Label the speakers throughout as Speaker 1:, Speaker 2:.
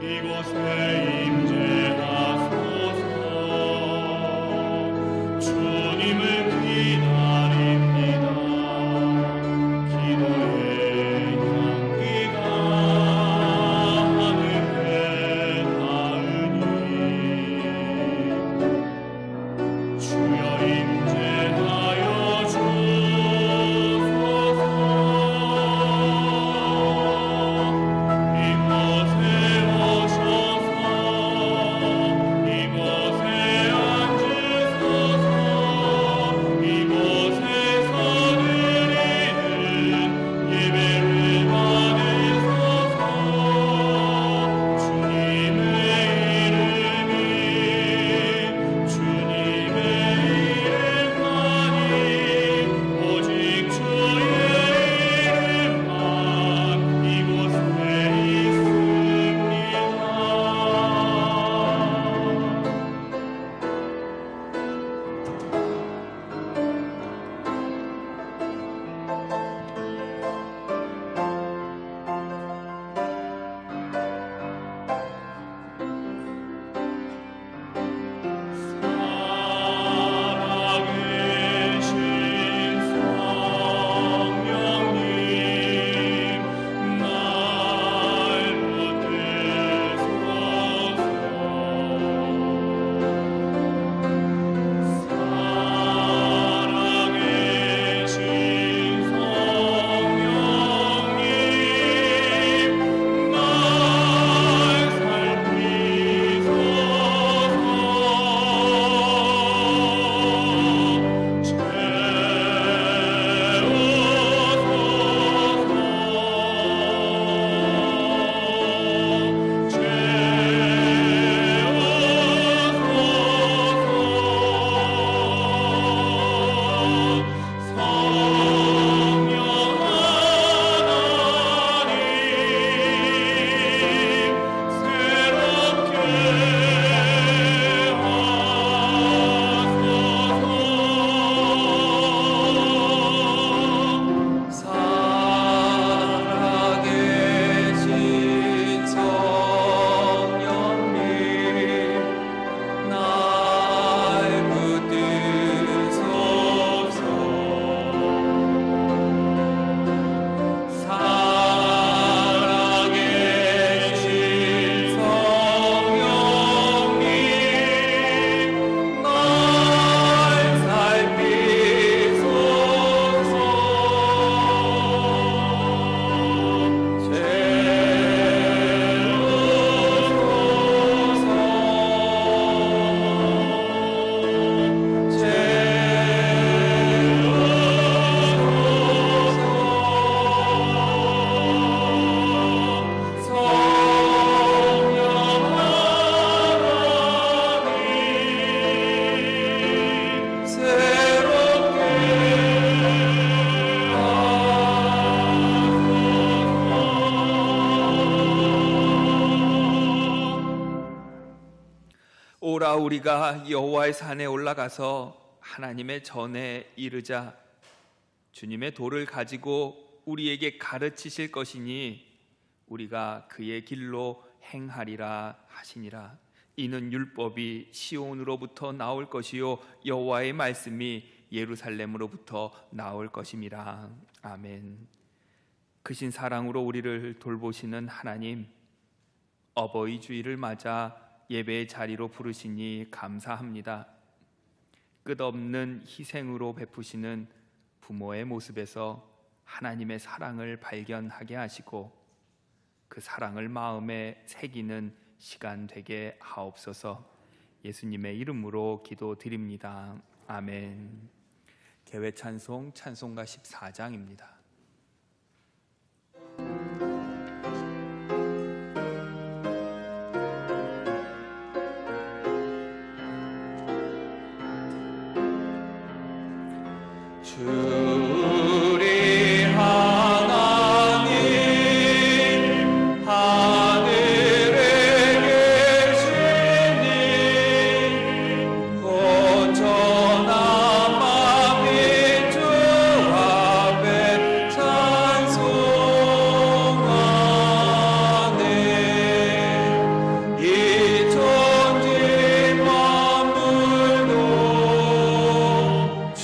Speaker 1: 이곳에 오셔서 오라 우리가 여호와의 산에 올라가서 하나님의 전에 이르자. 주님의 도를 가지고 우리에게 가르치실 것이니 우리가 그의 길로 행하리라 하시니라. 이는 율법이 시온으로부터 나올 것이요 여호와의 말씀이 예루살렘으로부터 나올 것임이라. 아멘. 크신 사랑으로 우리를 돌보시는 하나님, 어버이 주일을 맞아 예배의 자리로 부르시니 감사합니다. 끝없는 희생으로 베푸시는 부모의 모습에서 하나님의 사랑을 발견하게 하시고 그 사랑을 마음에 새기는 시간 되게 하옵소서. 예수님의 이름으로 기도드립니다. 아멘. 개회 찬송 찬송가 14장입니다.
Speaker 2: 주리 하나님 하늘에 계시니 거쳐나마 빛 주 앞에 찬송하네. 이 천지 만물도 주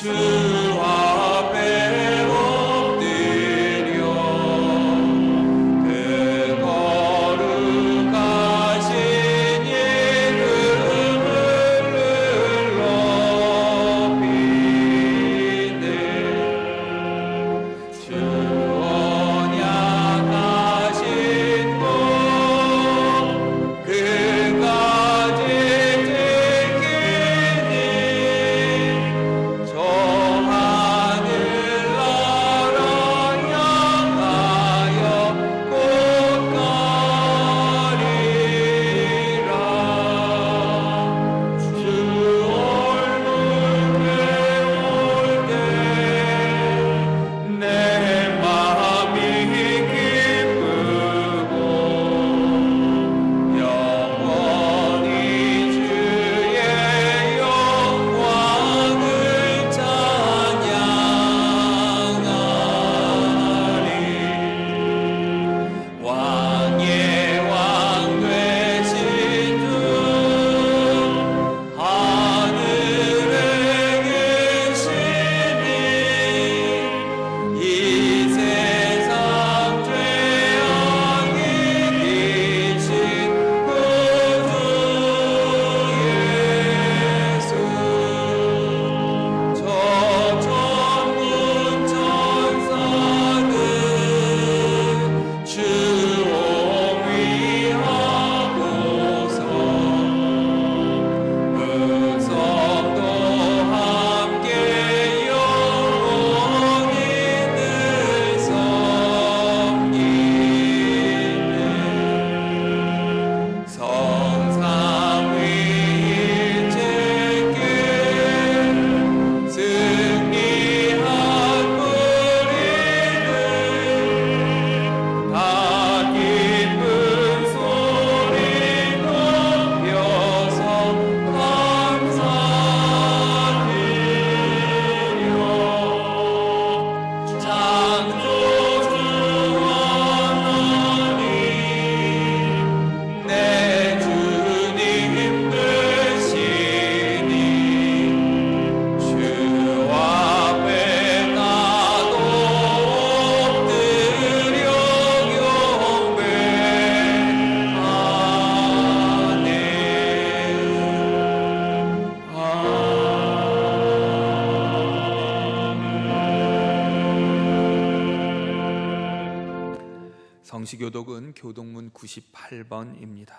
Speaker 1: 성시교독은 교독문 98번입니다.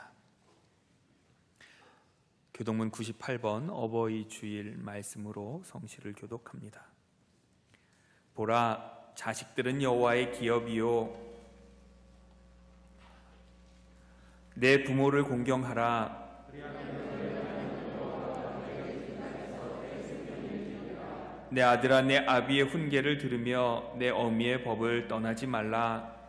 Speaker 1: 교독문 98번 어버이 주일 말씀으로 성시를 교독합니다. 보라, 자식들은 여호와의 기업이요 내 부모를 공경하라. 내 아들아, 내 아비의 훈계를 들으며 내 어미의 법을 떠나지 말라.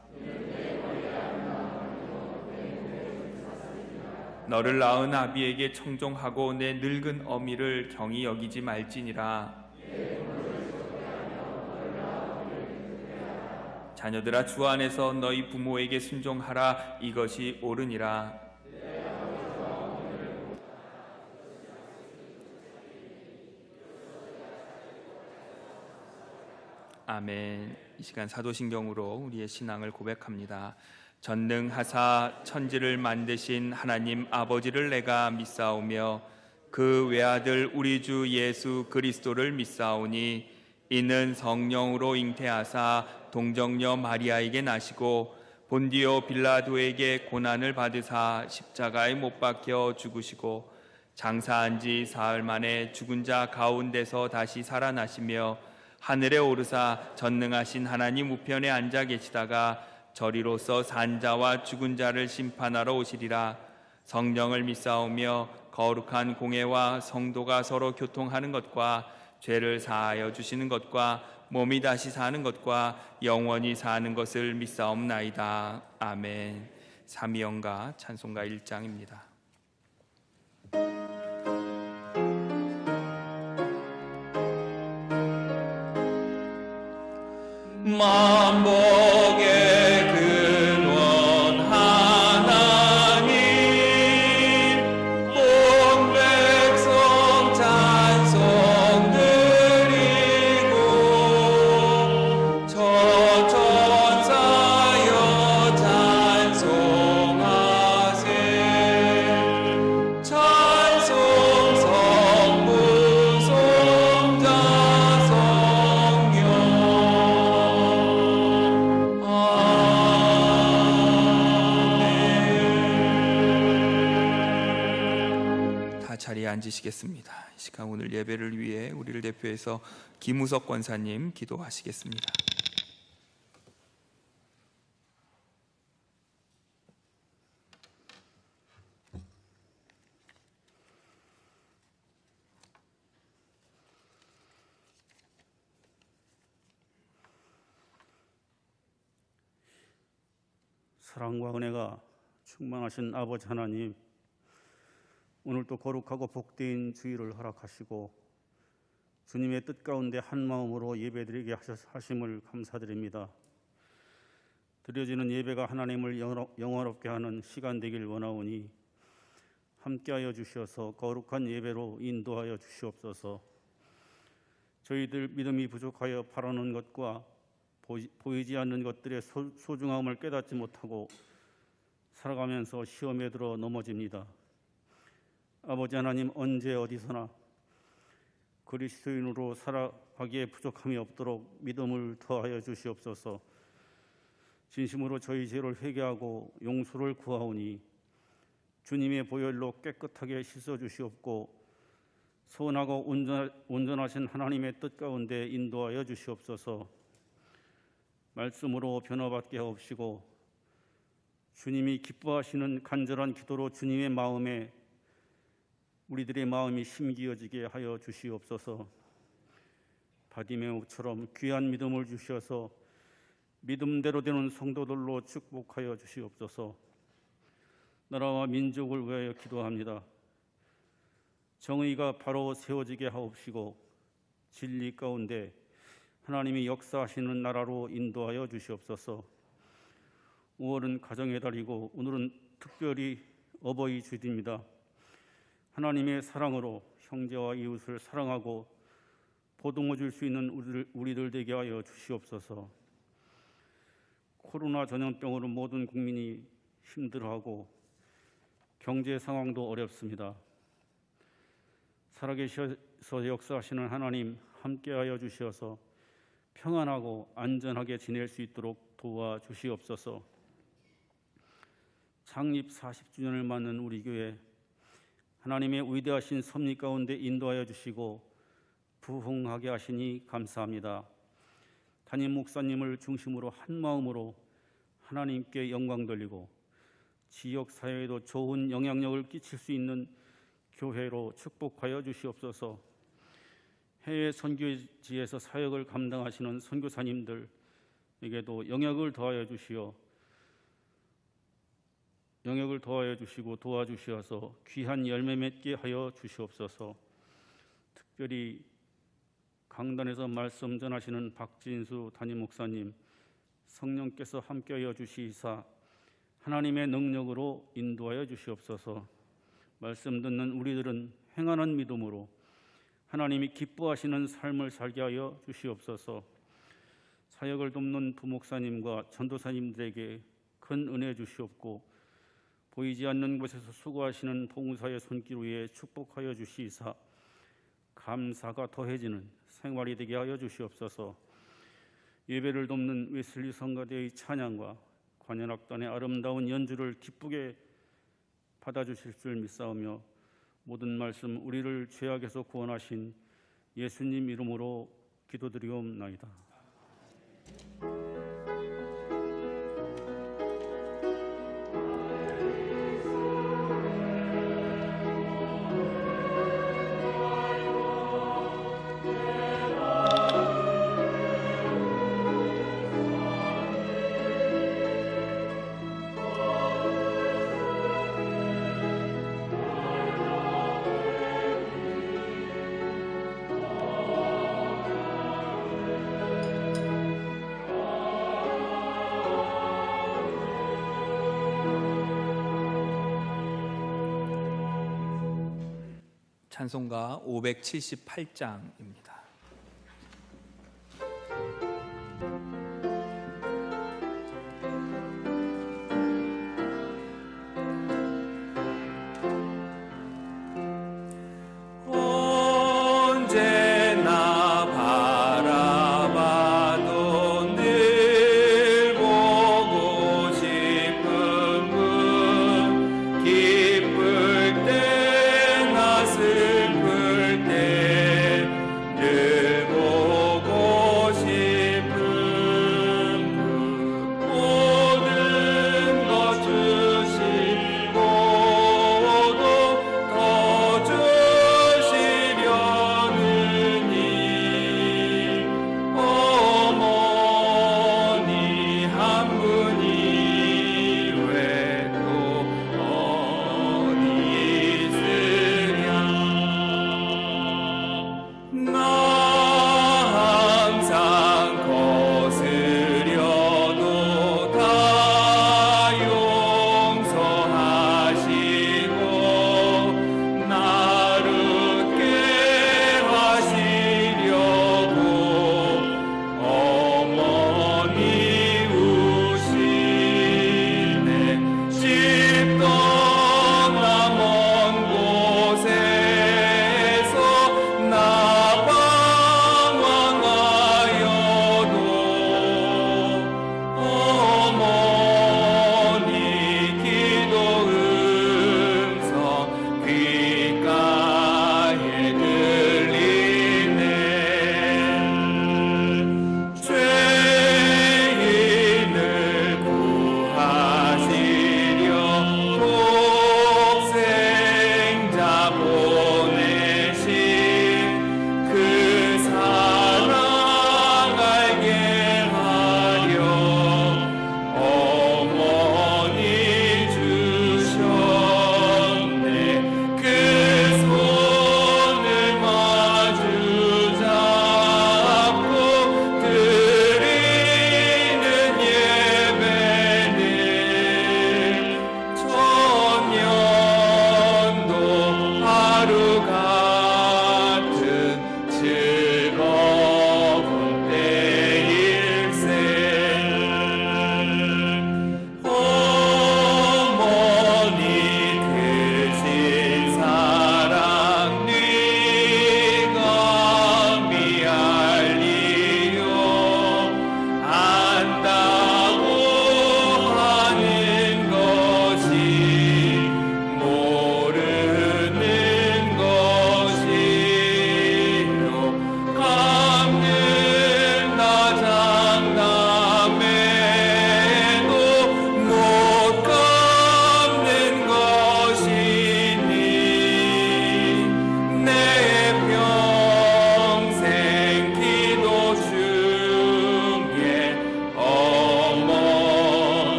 Speaker 1: 너를 낳은 아비에게 청종하고 내 늙은 어미를 경히 여기지 말지니라. 자녀들아, 주 안에서 너희 부모에게 순종하라. 이것이 옳으니라. 아멘. 이 시간 사도신경으로 우리의 신앙을 고백합니다. 전능하사 천지를 만드신 하나님 아버지를 내가 믿사오며 그 외아들 우리 주 예수 그리스도를 믿사오니 이는 성령으로 잉태하사 동정녀 마리아에게 나시고 본디오 빌라도에게 고난을 받으사 십자가에 못 박혀 죽으시고 장사한 지 사흘 만에 죽은 자 가운데서 다시 살아나시며 하늘에 오르사 전능하신 하나님 우편에 앉아 계시다가 저리로서 산자와 죽은 자를 심판하러 오시리라. 성령을 믿사오며 거룩한 공회와 성도가 서로 교통하는 것과 죄를 사하여 주시는 것과 몸이 다시 사는 것과 영원히 사는 것을 믿사옵나이다. 아멘. 삼위영가 찬송가 1장입니다.
Speaker 2: 만복의 근원 하나님 온 백성 찬송 드리고 저 천사여 찬송하세 찬송 성부 성자 성령
Speaker 1: 자리에 앉으시겠습니다. 이 시간 오늘 예배를 위해 우리를 대표해서 김우석 권사님 기도하시겠습니다.
Speaker 3: 사랑과 은혜가 충만하신 아버지 하나님, 오늘도 거룩하고 복된 주일을 허락하시고 주님의 뜻 가운데 한 마음으로 예배드리게 하심을 감사드립니다. 드려지는 예배가 하나님을 영화롭게 하는 시간 되길 원하오니 함께하여 주시어서 거룩한 예배로 인도하여 주시옵소서. 저희들 믿음이 부족하여 바라는 것과 보이지 않는 것들의 소중함을 깨닫지 못하고 살아가면서 시험에 들어 넘어집니다. 아버지 하나님, 언제 어디서나 그리스도인으로 살아가기에 부족함이 없도록 믿음을 더하여 주시옵소서. 진심으로 저희 죄를 회개하고 용서를 구하오니 주님의 보혈로 깨끗하게 씻어 주시옵고 선하고 온전하신 하나님의 뜻 가운데 인도하여 주시옵소서. 말씀으로 변화받게 하옵시고 주님이 기뻐하시는 간절한 기도로 주님의 마음에 우리들의 마음이 심기어지게 하여 주시옵소서. 바디메오처럼 귀한 믿음을 주셔서 믿음대로 되는 성도들로 축복하여 주시옵소서. 나라와 민족을 위하여 기도합니다. 정의가 바로 세워지게 하옵시고 진리 가운데 하나님이 역사하시는 나라로 인도하여 주시옵소서. 5월은 가정의 달이고 오늘은 특별히 어버이 주일입니다. 하나님의 사랑으로 형제와 이웃을 사랑하고 보듬어 줄 수 있는 우리들 되게 하여 주시옵소서. 코로나 전염병으로 모든 국민이 힘들어하고 경제 상황도 어렵습니다. 살아계셔서 역사하시는 하나님 함께하여 주시어서 평안하고 안전하게 지낼 수 있도록 도와주시옵소서. 창립 40주년을 맞는 우리 교회, 하나님의 위대하신 섭리 가운데 인도하여 주시고 부흥하게 하시니 감사합니다. 담임 목사님을 중심으로 한 마음으로 하나님께 영광 돌리고 지역 사회에도 좋은 영향력을 끼칠 수 있는 교회로 축복하여 주시옵소서. 해외 선교지에서 사역을 감당하시는 선교사님들에게도 영역을 더하여 주시어 영역을 더하여 주시고 도와주시어서 귀한 열매 맺게 하여 주시옵소서. 특별히 강단에서 말씀 전하시는 박진수 담임 목사님, 성령께서 함께하여 주시사 하나님의 능력으로 인도하여 주시옵소서. 말씀 듣는 우리들은 행하는 믿음으로 하나님이 기뻐하시는 삶을 살게 하여 주시옵소서. 사역을 돕는 부목사님과 전도사님들에게 큰 은혜 주시옵고 보이지 않는 곳에서 수고하시는 봉사의 손길 위에 축복하여 주시사 감사가 더해지는 생활이 되게 하여 주시옵소서. 예배를 돕는 웨슬리 성가대의 찬양과 관현악단의 아름다운 연주를 기쁘게 받아주실 줄 믿사오며 모든 말씀 우리를 죄악에서 구원하신 예수님 이름으로 기도드리옵나이다.
Speaker 1: 찬송가 578장입니다.
Speaker 2: 언제나 바라봐도 늘 보고 싶은 분, 기쁠 때나 슬플 때 늘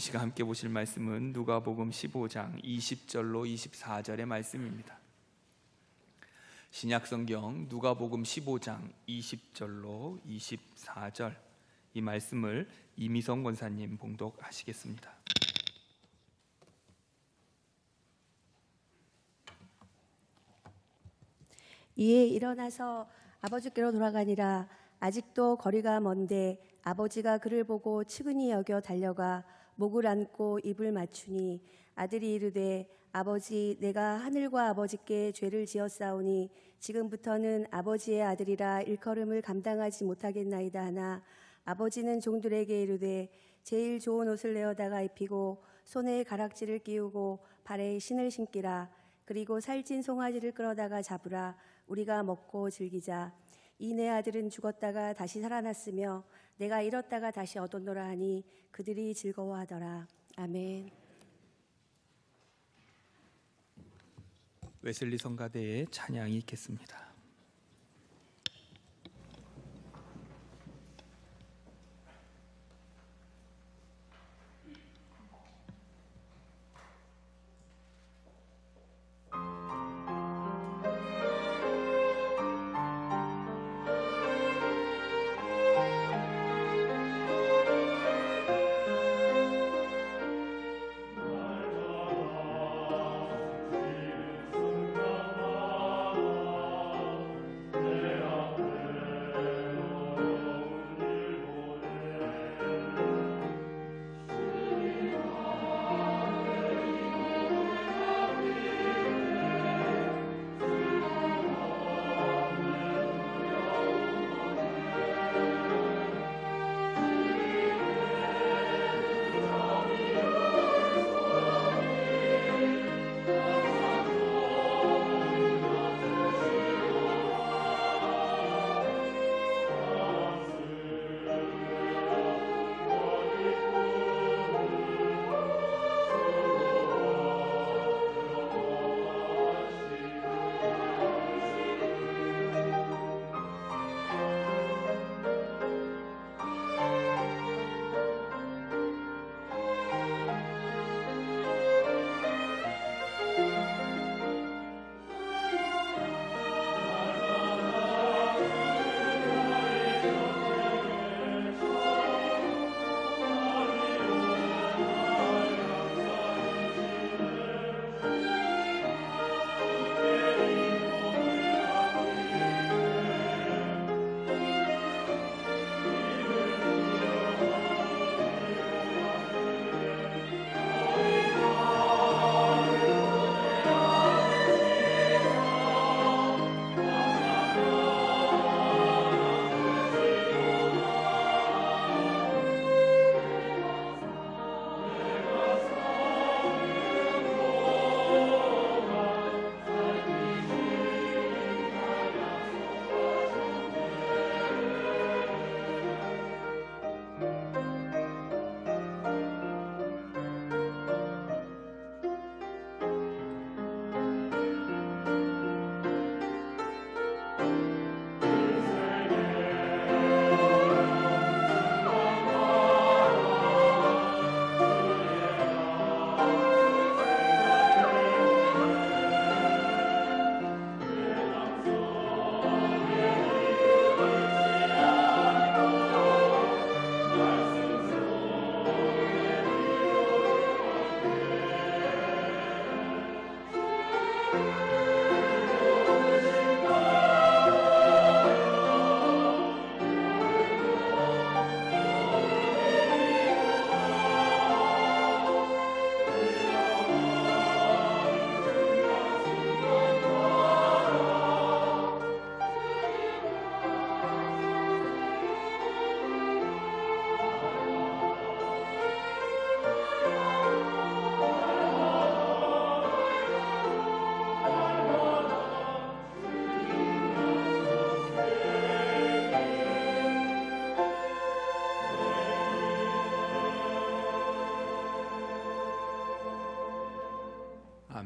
Speaker 1: 시간 함께 보실 말씀은 누가복음 15장 20절로 24절의 말씀입니다. 신약성경 누가복음 15장 20절로 24절, 이 말씀을 이미성 권사님 봉독하시겠습니다.
Speaker 4: 이에 일어나서 아버지께로 돌아가니라. 아직도 거리가 먼데 아버지가 그를 보고 측은히 여겨 달려가 목을 안고 입을 맞추니 아들이 이르되 아버지, 내가 하늘과 아버지께 죄를 지었사오니 지금부터는 아버지의 아들이라 일컬음을 감당하지 못하겠나이다 하나, 아버지는 종들에게 이르되 제일 좋은 옷을 내어다가 입히고 손에 가락지를 끼우고 발에 신을 신기라. 그리고 살찐 송아지를 끌어다가 잡으라. 우리가 먹고 즐기자. 이 내 아들은 죽었다가 다시 살아났으며 내가 잃었다가 다시 얻었노라 하니 그들이 즐거워하더라. 아멘.
Speaker 1: 웨슬리 성가대의 찬양이 있겠습니다.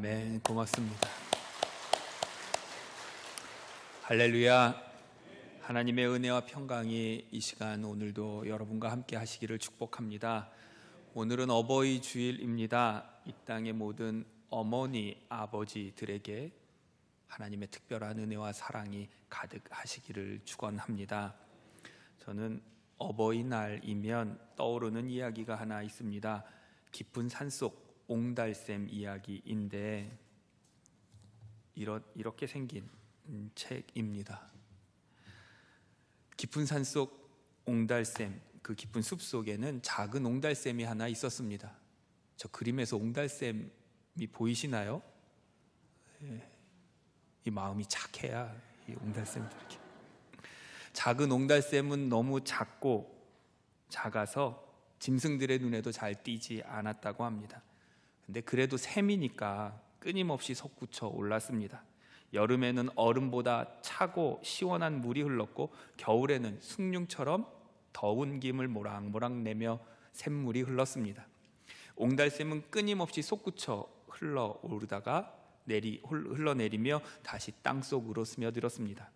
Speaker 1: 아멘. 고맙습니다. 할렐루야. 하나님의 은혜와 평강이 이 시간 오늘도 여러분과 함께 하시기를 축복합니다. 오늘은 어버이 주일입니다. 이 땅의 모든 어머니, 아버지들에게 하나님의 특별한 은혜와 사랑이 가득하시기를 축원합니다. 저는 어버이날이면 떠오르는 이야기가 하나 있습니다. 깊은 산속 옹달샘 이야기인데 이렇게 생긴 책입니다. 깊은 산속 옹달샘, 그 깊은 숲 속에는 작은 옹달샘이 하나 있었습니다. 저 그림에서 옹달샘이 보이시나요? 이 마음이 착해야 이 옹달샘도 이렇게. 작은 옹달샘은 너무 작아서 짐승들의 눈에도 잘 띄지 않았다고 합니다. 근데 그래도 샘이니까 끊임없이 솟구쳐 올랐습니다. 여름에는 얼음보다 차고 시원한 물이 흘렀고 겨울에는 숭늉처럼 더운 김을 모락모락 내며 샘물이 흘렀습니다. 옹달샘은 끊임없이 솟구쳐 흘러오르다가 흘러내리며 다시 땅속으로 스며들었습니다.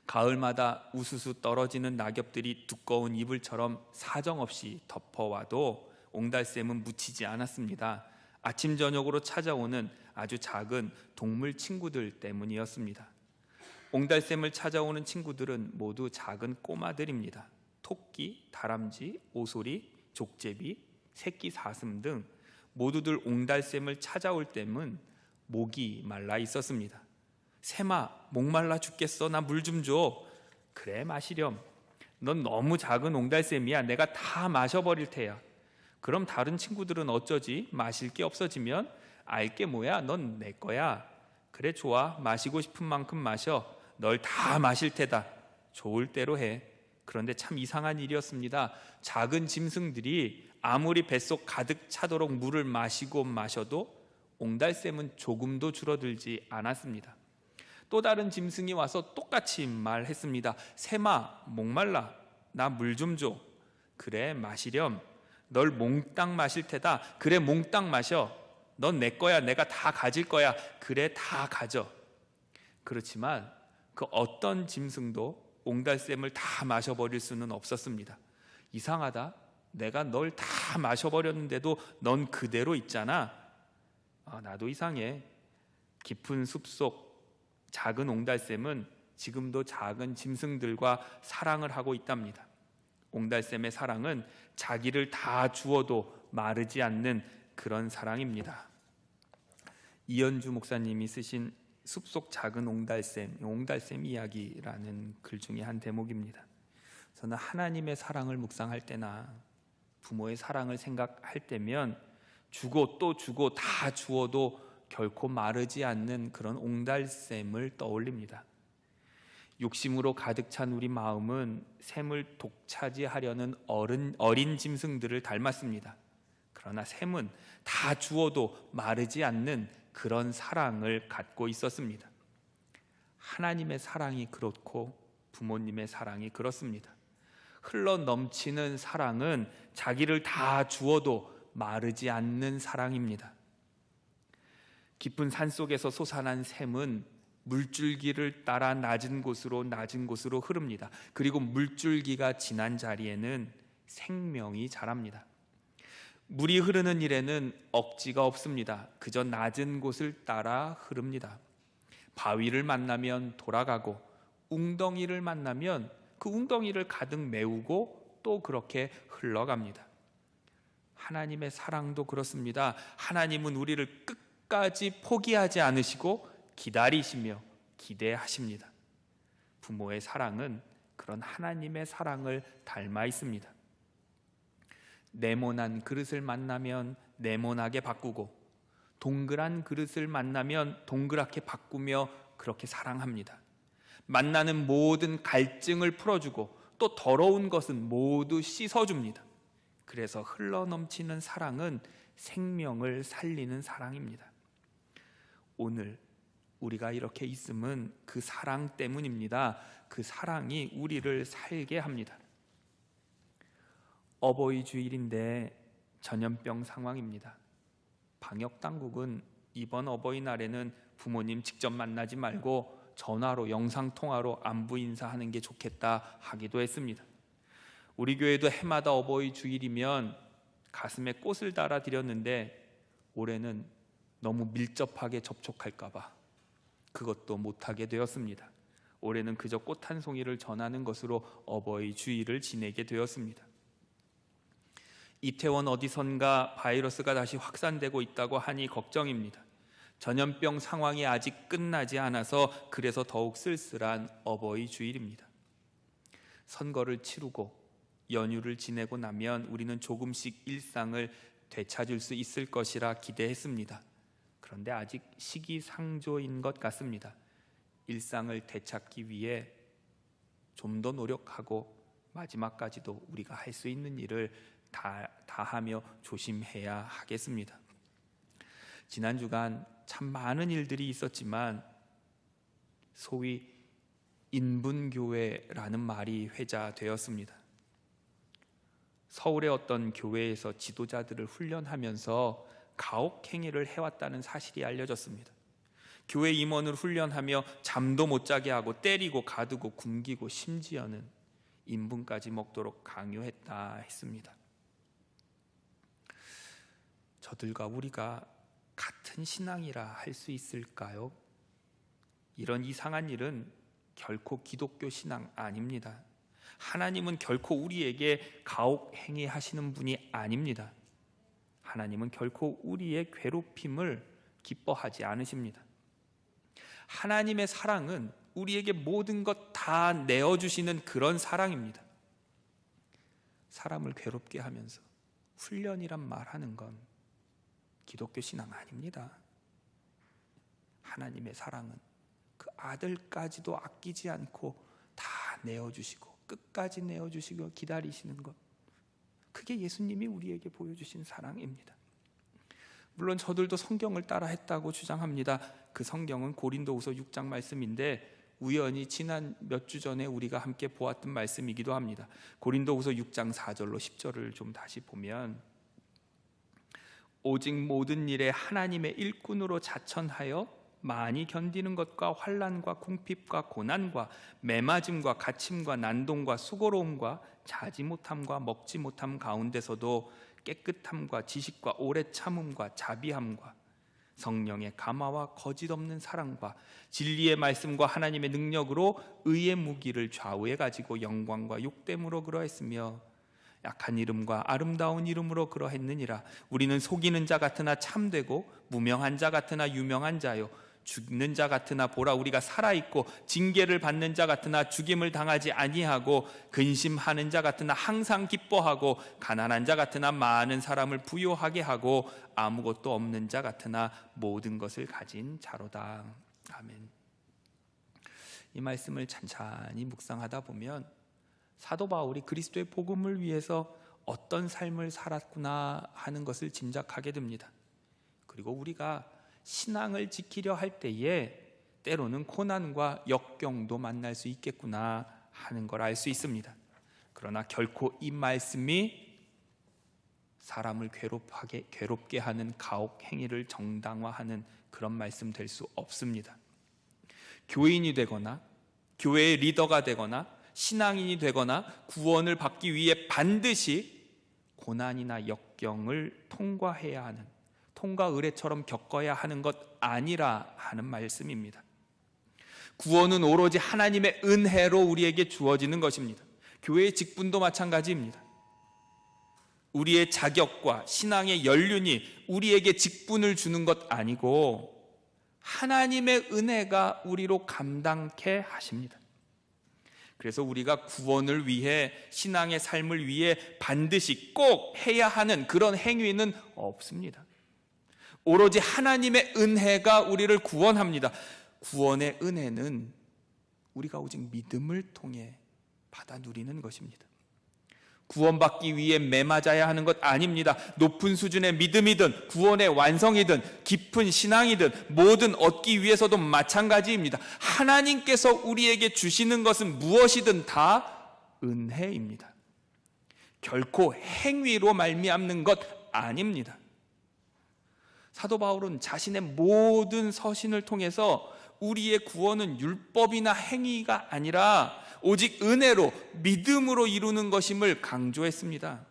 Speaker 1: 가을마다 우수수 떨어지는 낙엽들이 두꺼운 이불처럼 사정없이 덮어와도 옹달샘은 묻히지 않았습니다. 아침 저녁으로 찾아오는 아주 작은 동물 친구들 때문이었습니다. 옹달샘을 찾아오는 친구들은 모두 작은 꼬마들입니다. 토끼, 다람쥐, 오소리, 족제비, 새끼 사슴 등 모두들 옹달샘을 찾아올 때면 목이 말라 있었습니다. 샘아, 목말라 죽겠어. 나 물 좀 줘. 그래, 마시렴. 넌 너무 작은 옹달샘이야. 내가 다 마셔버릴 테야. 그럼 다른 친구들은 어쩌지? 마실 게 없어지면? 알게 뭐야? 넌 내 거야. 그래, 좋아. 마시고 싶은 만큼 마셔. 널 다 마실 테다. 좋을 대로 해. 그런데 참 이상한 일이었습니다. 작은 짐승들이 아무리 뱃속 가득 차도록 물을 마시고 마셔도 옹달샘은 조금도 줄어들지 않았습니다. 또 다른 짐승이 와서 똑같이 말했습니다. 샘아, 목말라. 나 물 좀 줘. 그래, 마시렴. 널 몽땅 마실 테다. 그래, 몽땅 마셔. 넌 내 거야. 내가 다 가질 거야. 그래, 다 가져. 그렇지만 그 어떤 짐승도 옹달샘을 다 마셔버릴 수는 없었습니다. 이상하다. 내가 널 다 마셔버렸는데도 넌 그대로 있잖아. 나도 이상해. 깊은 숲속 작은 옹달샘은 지금도 작은 짐승들과 사랑을 하고 있답니다. 옹달샘의 사랑은 자기를 다 주어도 마르지 않는 그런 사랑입니다. 이현주 목사님이 쓰신 숲속 작은 옹달샘 이야기라는 글 중에 한 대목입니다. 저는 하나님의 사랑을 묵상할 때나 부모의 사랑을 생각할 때면 주고 또 주고 다 주어도 결코 마르지 않는 그런 옹달샘을 떠올립니다. 욕심으로 가득 찬 우리 마음은 샘을 독차지하려는 어린 짐승들을 닮았습니다. 그러나 샘은 다 주어도 마르지 않는 그런 사랑을 갖고 있었습니다. 하나님의 사랑이 그렇고 부모님의 사랑이 그렇습니다. 흘러 넘치는 사랑은 자기를 다 주어도 마르지 않는 사랑입니다. 깊은 산속에서 솟아난 샘은 물줄기를 따라 낮은 곳으로 흐릅니다. 그리고 물줄기가 지난 자리에는 생명이 자랍니다. 물이 흐르는 일에는 억지가 없습니다. 그저 낮은 곳을 따라 흐릅니다. 바위를 만나면 돌아가고 웅덩이를 만나면 그 웅덩이를 가득 메우고 또 그렇게 흘러갑니다. 하나님의 사랑도 그렇습니다. 하나님은 우리를 끝까지 포기하지 않으시고 기다리시며 기대하십니다. 부모의 사랑은 그런 하나님의 사랑을 닮아 있습니다. 네모난 그릇을 만나면 네모나게 바꾸고 동그란 그릇을 만나면 동그랗게 바꾸며 그렇게 사랑합니다. 만나는 모든 갈증을 풀어주고 또 더러운 것은 모두 씻어줍니다. 그래서 흘러넘치는 사랑은 생명을 살리는 사랑입니다. 오늘 우리가 이렇게 있음은 그 사랑 때문입니다. 그 사랑이 우리를 살게 합니다. 어버이 주일인데 전염병 상황입니다. 방역당국은 이번 어버이날에는 부모님 직접 만나지 말고 전화로 영상통화로 안부 인사하는 게 좋겠다 하기도 했습니다. 우리 교회도 해마다 어버이 주일이면 가슴에 꽃을 달아 드렸는데 올해는 너무 밀접하게 접촉할까 봐 그것도 못하게 되었습니다. 올해는 그저 꽃 한 송이를 전하는 것으로 어버이 주일을 지내게 되었습니다. 이태원 어디선가 바이러스가 다시 확산되고 있다고 하니 걱정입니다. 전염병 상황이 아직 끝나지 않아서 그래서 더욱 쓸쓸한 어버이 주일입니다. 선거를 치르고 연휴를 지내고 나면 우리는 조금씩 일상을 되찾을 수 있을 것이라 기대했습니다. 그런데 아직 시기상조인 것 같습니다. 일상을 되찾기 위해 좀 더 노력하고 마지막까지도 우리가 할 수 있는 일을 다하며 조심해야 하겠습니다. 지난 주간 참 많은 일들이 있었지만 소위 인분교회라는 말이 회자되었습니다. 서울의 어떤 교회에서 지도자들을 훈련하면서 가혹행위를 해왔다는 사실이 알려졌습니다. 교회 임원을 훈련하며 잠도 못 자게 하고 때리고 가두고 굶기고 심지어는 인분까지 먹도록 강요했다 했습니다. 저들과 우리가 같은 신앙이라 할 수 있을까요? 이런 이상한 일은 결코 기독교 신앙 아닙니다. 하나님은 결코 우리에게 가혹행위 하시는 분이 아닙니다. 하나님은 결코 우리의 괴롭힘을 기뻐하지 않으십니다. 하나님의 사랑은 우리에게 모든 것 다 내어주시는 그런 사랑입니다. 사람을 괴롭게 하면서 훈련이란 말하는 건 기독교 신앙 아닙니다. 하나님의 사랑은 그 아들까지도 아끼지 않고 다 내어주시고 끝까지 내어주시고 기다리시는 것, 그게 예수님이 우리에게 보여주신 사랑입니다. 물론 저들도 성경을 따라 했다고 주장합니다. 그 성경은 고린도후서 6장 말씀인데 우연히 지난 몇 주 전에 우리가 함께 보았던 말씀이기도 합니다. 고린도후서 6장 4절로 10절을 좀 다시 보면, 오직 모든 일에 하나님의 일꾼으로 자천하여 많이 견디는 것과 환난과 궁핍과 고난과 매맞음과 갇힘과 난동과 수고로움과 자지 못함과 먹지 못함 가운데서도 깨끗함과 지식과 오래 참음과 자비함과 성령의 감화와 거짓 없는 사랑과 진리의 말씀과 하나님의 능력으로 의의 무기를 좌우에 가지고 영광과 욕됨으로 그러했으며 약한 이름과 아름다운 이름으로 그러했느니라. 우리는 속이는 자 같으나 참되고 무명한 자 같으나 유명한 자요, 죽는 자 같으나 보라 우리가 살아있고 징계를 받는 자 같으나 죽임을 당하지 아니하고 근심하는 자 같으나 항상 기뻐하고 가난한 자 같으나 많은 사람을 부요하게 하고 아무것도 없는 자 같으나 모든 것을 가진 자로다. 아멘. 이 말씀을 찬찬히 묵상하다 보면 사도 바울이 그리스도의 복음을 위해서 어떤 삶을 살았구나 하는 것을 짐작하게 됩니다. 그리고 우리가 신앙을 지키려 할 때에 때로는 고난과 역경도 만날 수 있겠구나 하는 걸 알 수 있습니다. 그러나 결코 이 말씀이 사람을 괴롭게 하는 가혹 행위를 정당화하는 그런 말씀 될 수 없습니다. 교인이 되거나 교회의 리더가 되거나 신앙인이 되거나 구원을 받기 위해 반드시 고난이나 역경을 통과해야 하는, 통과 의례처럼 겪어야 하는 것 아니라 하는 말씀입니다. 구원은 오로지 하나님의 은혜로 우리에게 주어지는 것입니다. 교회의 직분도 마찬가지입니다. 우리의 자격과 신앙의 연륜이 우리에게 직분을 주는 것 아니고 하나님의 은혜가 우리로 감당케 하십니다. 그래서 우리가 구원을 위해, 신앙의 삶을 위해 반드시 꼭 해야 하는 그런 행위는 없습니다. 오로지 하나님의 은혜가 우리를 구원합니다. 구원의 은혜는 우리가 오직 믿음을 통해 받아 누리는 것입니다. 구원받기 위해 매맞아야 하는 것 아닙니다. 높은 수준의 믿음이든 구원의 완성이든 깊은 신앙이든 뭐든 얻기 위해서도 마찬가지입니다. 하나님께서 우리에게 주시는 것은 무엇이든 다 은혜입니다. 결코 행위로 말미암는 것 아닙니다. 사도 바울은 자신의 모든 서신을 통해서 우리의 구원은 율법이나 행위가 아니라 오직 은혜로 믿음으로 이루는 것임을 강조했습니다.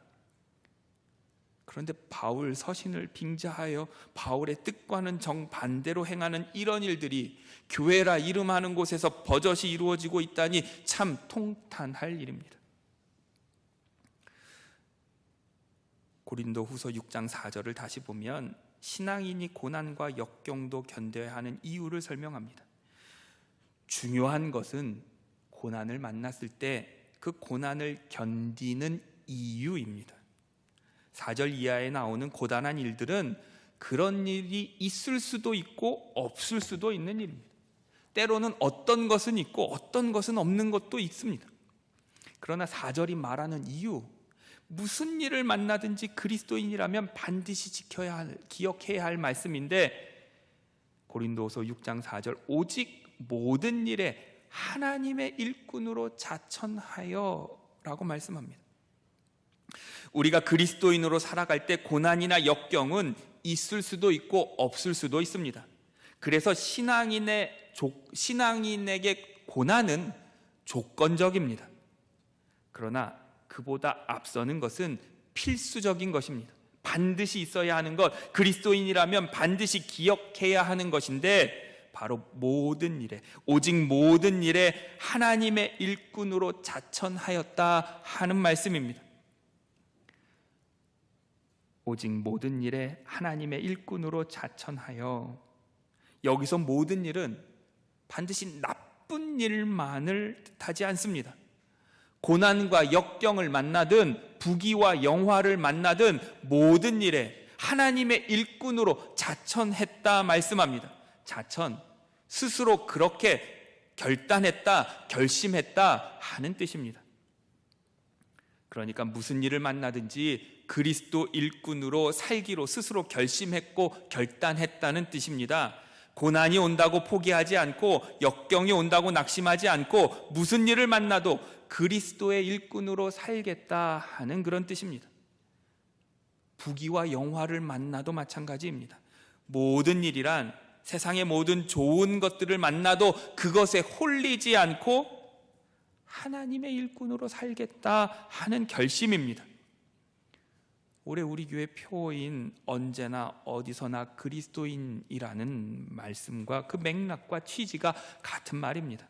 Speaker 1: 그런데 바울 서신을 빙자하여 바울의 뜻과는 정반대로 행하는 이런 일들이 교회라 이름하는 곳에서 버젓이 이루어지고 있다니 참 통탄할 일입니다. 고린도후서 6장 4절을 다시 보면 신앙인이 고난과 역경도 견뎌야 하는 이유를 설명합니다. 중요한 것은 고난을 만났을 때 그 고난을 견디는 이유입니다. 4절 이하에 나오는 고단한 일들은 그런 일이 있을 수도 있고 없을 수도 있는 일입니다. 때로는 어떤 것은 있고 어떤 것은 없는 것도 있습니다. 그러나 4절이 말하는 이유, 무슨 일을 만나든지 그리스도인이라면 반드시 기억해야 할 말씀인데, 고린도서 6장 4절, 오직 모든 일에 하나님의 일꾼으로 자천하여 라고 말씀합니다. 우리가 그리스도인으로 살아갈 때 고난이나 역경은 있을 수도 있고 없을 수도 있습니다. 그래서 신앙인에게 고난은 조건적입니다. 그러나 그보다 앞서는 것은 필수적인 것입니다. 반드시 있어야 하는 것, 그리스도인이라면 반드시 기억해야 하는 것인데, 바로 모든 일에, 오직 모든 일에 하나님의 일꾼으로 자천하였다 하는 말씀입니다. 오직 모든 일에 하나님의 일꾼으로 자천하여, 여기서 모든 일은 반드시 나쁜 일만을 뜻하지 않습니다. 고난과 역경을 만나든 부귀와 영화를 만나든 모든 일에 하나님의 일꾼으로 자천했다 말씀합니다. 자천, 스스로 그렇게 결단했다, 결심했다 하는 뜻입니다. 그러니까 무슨 일을 만나든지 그리스도 일꾼으로 살기로 스스로 결심했고 결단했다는 뜻입니다. 고난이 온다고 포기하지 않고 역경이 온다고 낙심하지 않고 무슨 일을 만나도 그리스도의 일꾼으로 살겠다 하는 그런 뜻입니다. 부귀와 영화를 만나도 마찬가지입니다. 모든 일이란 세상의 모든 좋은 것들을 만나도 그것에 홀리지 않고 하나님의 일꾼으로 살겠다 하는 결심입니다. 올해 우리 교회 표어인 언제나 어디서나 그리스도인이라는 말씀과 그 맥락과 취지가 같은 말입니다.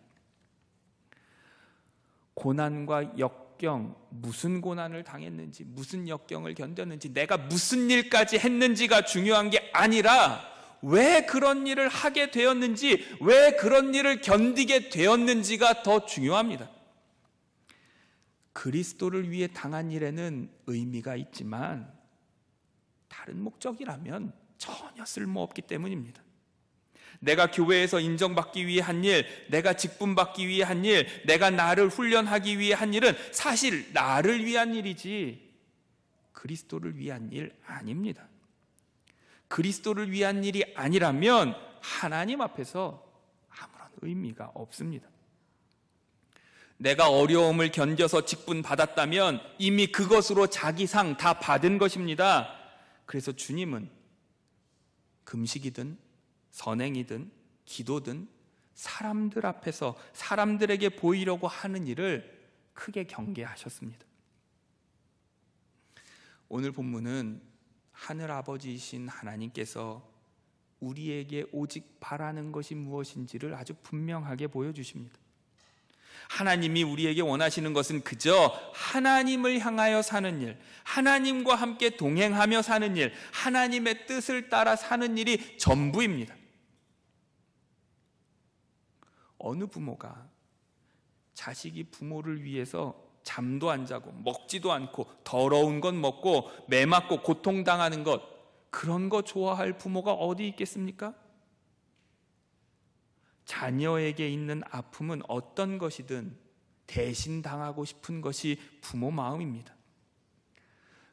Speaker 1: 고난과 역경, 무슨 고난을 당했는지, 무슨 역경을 견뎠는지, 내가 무슨 일까지 했는지가 중요한 게 아니라 왜 그런 일을 하게 되었는지, 왜 그런 일을 견디게 되었는지가 더 중요합니다. 그리스도를 위해 당한 일에는 의미가 있지만 다른 목적이라면 전혀 쓸모없기 때문입니다. 내가 교회에서 인정받기 위해 한 일, 내가 직분받기 위해 한 일, 내가 나를 훈련하기 위해 한 일은 사실 나를 위한 일이지 그리스도를 위한 일 아닙니다. 그리스도를 위한 일이 아니라면 하나님 앞에서 아무런 의미가 없습니다. 내가 어려움을 견뎌서 직분 받았다면 이미 그것으로 자기 상 다 받은 것입니다. 그래서 주님은 금식이든 선행이든 기도든 사람들 앞에서 사람들에게 보이려고 하는 일을 크게 경계하셨습니다. 오늘 본문은 하늘 아버지이신 하나님께서 우리에게 오직 바라는 것이 무엇인지를 아주 분명하게 보여주십니다. 하나님이 우리에게 원하시는 것은 그저 하나님을 향하여 사는 일, 하나님과 함께 동행하며 사는 일, 하나님의 뜻을 따라 사는 일이 전부입니다. 어느 부모가 자식이 부모를 위해서 잠도 안 자고 먹지도 않고 더러운 것 먹고 매 맞고 고통당하는 것, 그런 거 좋아할 부모가 어디 있겠습니까? 자녀에게 있는 아픔은 어떤 것이든 대신 당하고 싶은 것이 부모 마음입니다.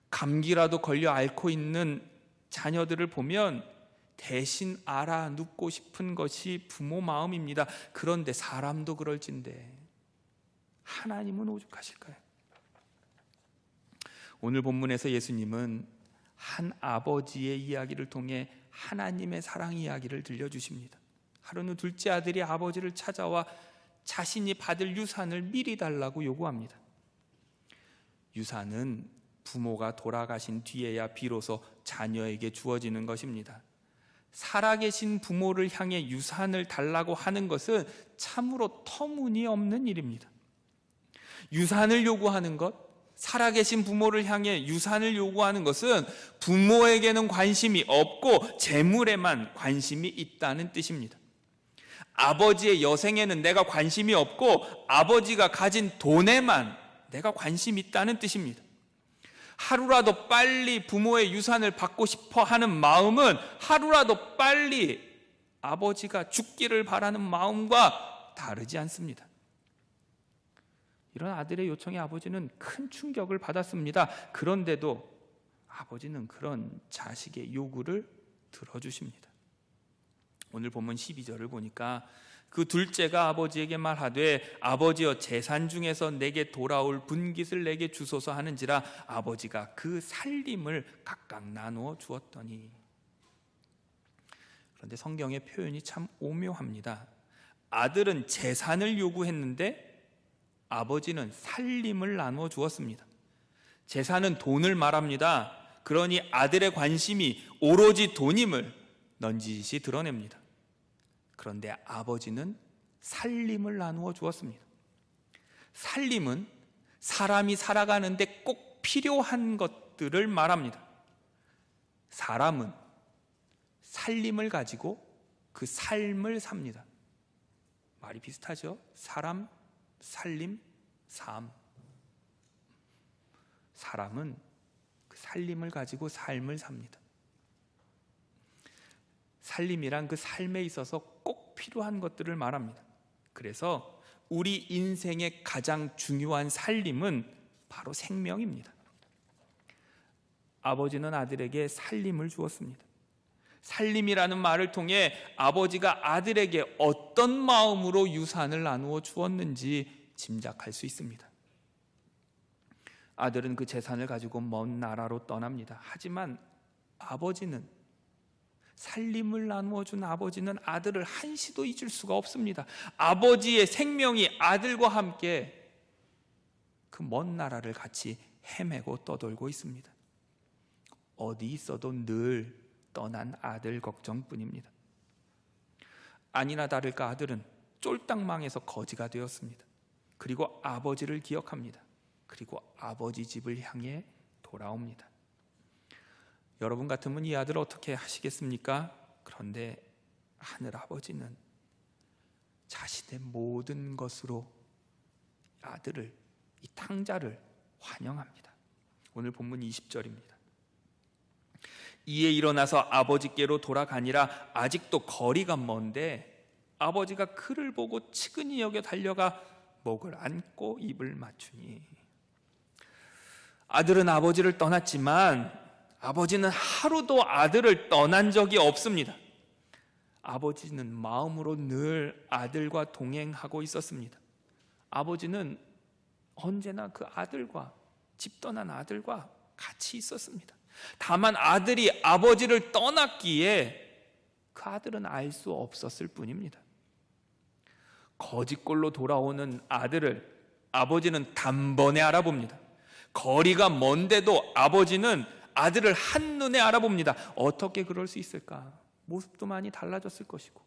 Speaker 1: 감기라도 걸려 앓고 있는 자녀들을 보면 대신 알아 눕고 싶은 것이 부모 마음입니다. 그런데 사람도 그럴진데 하나님은 오죽하실까요? 오늘 본문에서 예수님은 한 아버지의 이야기를 통해 하나님의 사랑 이야기를 들려주십니다. 하루는 둘째 아들이 아버지를 찾아와 자신이 받을 유산을 미리 달라고 요구합니다. 유산은 부모가 돌아가신 뒤에야 비로소 자녀에게 주어지는 것입니다. 살아계신 부모를 향해 유산을 달라고 하는 것은 참으로 터무니없는 일입니다. 유산을 요구하는 것, 살아계신 부모를 향해 유산을 요구하는 것은 부모에게는 관심이 없고 재물에만 관심이 있다는 뜻입니다. 아버지의 여생에는 내가 관심이 없고 아버지가 가진 돈에만 내가 관심이 있다는 뜻입니다. 하루라도 빨리 부모의 유산을 받고 싶어 하는 마음은 하루라도 빨리 아버지가 죽기를 바라는 마음과 다르지 않습니다. 이런 아들의 요청에 아버지는 큰 충격을 받았습니다. 그런데도 아버지는 그런 자식의 요구를 들어주십니다. 오늘 본문 12절을 보니까 그 둘째가 아버지에게 말하되 아버지여 재산 중에서 내게 돌아올 분깃을 내게 주소서 하는지라 아버지가 그 살림을 각각 나누어 주었더니. 그런데 성경의 표현이 참 오묘합니다. 아들은 재산을 요구했는데 아버지는 살림을 나누어 주었습니다. 재산은 돈을 말합니다. 그러니 아들의 관심이 오로지 돈임을 넌지시 드러냅니다. 그런데 아버지는 살림을 나누어 주었습니다. 살림은 사람이 살아가는데 꼭 필요한 것들을 말합니다. 사람은 살림을 가지고 그 삶을 삽니다. 말이 비슷하죠? 사람, 살림, 삶. 사람은 그 살림을 가지고 삶을 삽니다. 살림이란 그 삶에 있어서 꼭 필요한 것들을 말합니다. 그래서 우리 인생의 가장 중요한 살림은 바로 생명입니다. 아버지는 아들에게 살림을 주었습니다. 살림이라는 말을 통해 아버지가 아들에게 어떤 마음으로 유산을 나누어 주었는지 짐작할 수 있습니다. 아들은 그 재산을 가지고 먼 나라로 떠납니다. 하지만 아버지는 살림을 나누어 준 아버지는 아들을 한시도 잊을 수가 없습니다. 아버지의 생명이 아들과 함께 그 먼 나라를 같이 헤매고 떠돌고 있습니다. 어디 있어도 늘 떠난 아들 걱정뿐입니다. 아니나 다를까 아들은 쫄딱 망해서 거지가 되었습니다. 그리고 아버지를 기억합니다. 그리고 아버지 집을 향해 돌아옵니다. 여러분 같으면 이 아들 어떻게 하시겠습니까? 그런데 하늘 아버지는 자신의 모든 것으로 아들을, 이 탕자를 환영합니다. 오늘 본문 20절입니다. 이에 일어나서 아버지께로 돌아가니라 아직도 거리가 먼데 아버지가 그를 보고 측은히 여겨 달려가 목을 안고 입을 맞추니. 아들은 아버지를 떠났지만 아버지는 하루도 아들을 떠난 적이 없습니다. 아버지는 마음으로 늘 아들과 동행하고 있었습니다. 아버지는 언제나 그 아들과, 집 떠난 아들과 같이 있었습니다. 다만 아들이 아버지를 떠났기에 그 아들은 알 수 없었을 뿐입니다. 거짓골로 돌아오는 아들을 아버지는 단번에 알아봅니다. 거리가 먼데도 아버지는 아들을 한눈에 알아봅니다. 어떻게 그럴 수 있을까? 모습도 많이 달라졌을 것이고